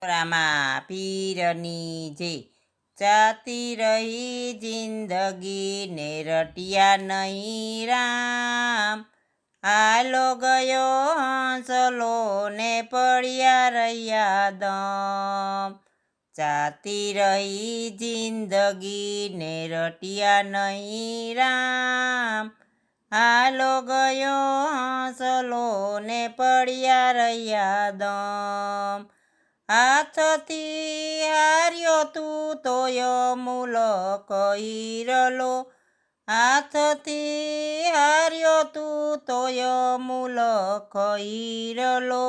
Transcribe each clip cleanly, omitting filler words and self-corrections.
રામા પીરની જે જાતી રહી જિંદગી ને રટિયા નહીં રામ. હાલો ગયો હંસલો ને પડ્યા રહ્યા દમ. જાતી રહી જિંદગી ને રટિયા નહીં રામ. હાલો ગયો હંસલો ને પડ્યા રહ્યા દમ. હાથથી હાર્યો તું તોય મુલક હીરલો. હાથથી હાર્યો તું તોય મુલક હીરલો.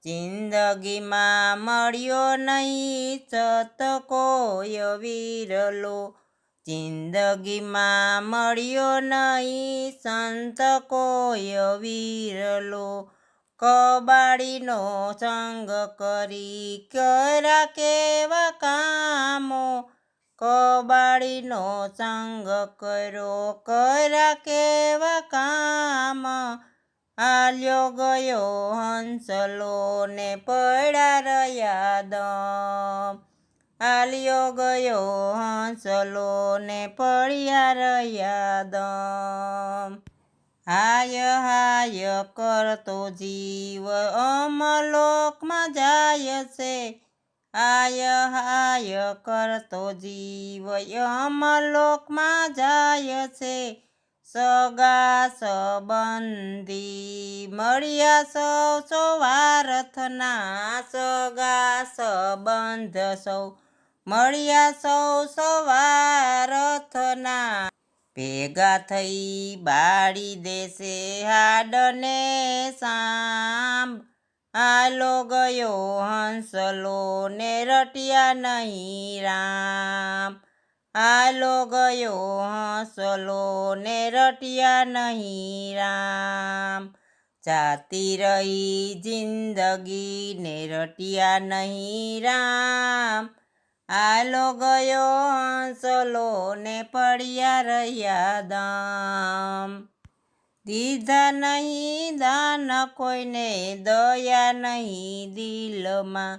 જિંદગીમાં મળ્યો નહીં સત કોઈ વીરલો. જિંદગીમાં મળ્યો નહીં સંત કોઈ વીરલો. કબાડીનો સંગ કરી કર્યા કેવા કામો. કબાડીનો સંગ કર્યો કર્યા કેવા કામ. હાલ્યો ગયો હંસલો ને પડ્યા રહ્યા દમ. હાલ્યો ગયો હંસલો ને પડ્યા રહ્યા દમ. હાય હાય કરતો જીવ અમલોકમાં જાય છે. હાય હાય કરતો જીવ અમલોકમાં જાય છે. સગા સંબંધી મળ્યા સૌ સવારથના. સગા સંબંધ સૌ મળ્યા સૌ સવારથના. ભેગા થઈ બાળી દેશે હાડને સાંભ. હાલો ગયો હંસલો ને રટિયા નહીં રામ. હાલો ગયો હંસલો ને રટિયા નહીં રામ. જાતી રહી જિંદગી ને રટિયા નહીં રામ. હાલો ગયો હંસલો ને પડ્યા રહ્યા દમ. દીધા નહીં દાન કોઈને દયા નહીં દિલમાં.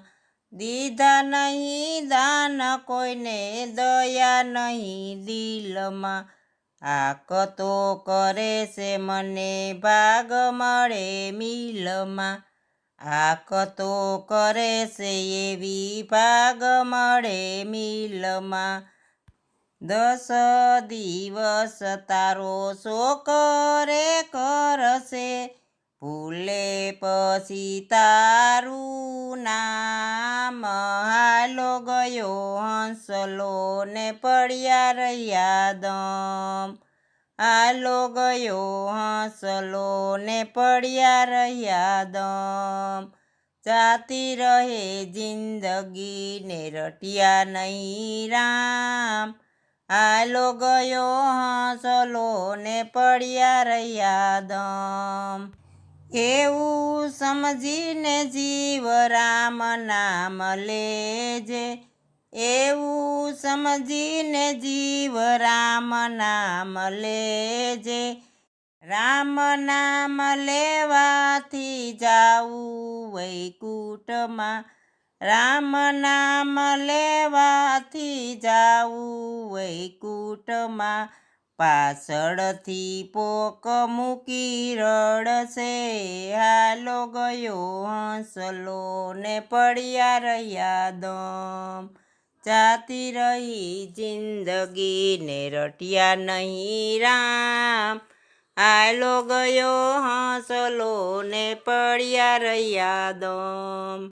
દીધા નહીં દાન કોઈને દયા નહીં દિલમાં. આકતો કરે છે મને ભાગ મળે મિલમાં. આકતો કરે છે એવી ભાગ મળે મિલમાં. 10 દિવસ તારો છોકરે કરશે. ભૂલે પછી તારું નામ. હાલો ગયો હંસલો ને પડ્યા રહ્યા દમ. હાલો ગયો હંસલો ને પડ્યા રહ્યા દમ. જાતી રહે જિંદગી ને રટિયા નહીં રામ. હાલો ગયો હંસલો ને પડ્યા રહ્યા દમ. એવું સમજીને જીવ રામ નામ લેજે. એવું સમજીને જીવ રામ નામ લેજે. રામ નામ લેવાથી જાવું વૈકુંઠમાં. રામ નામ લેવાથી જાવું વૈકુંઠમાં. પાછળથી પોક મૂકી રડશે. હાલો ગયો હંસલો ને પડ્યા રહ્યા દમ. જાતી રહી જિંદગી ને રટિયા નહીં રામ. હાલો ગયો હંસલો ને પડ્યા રહ્યા દમ.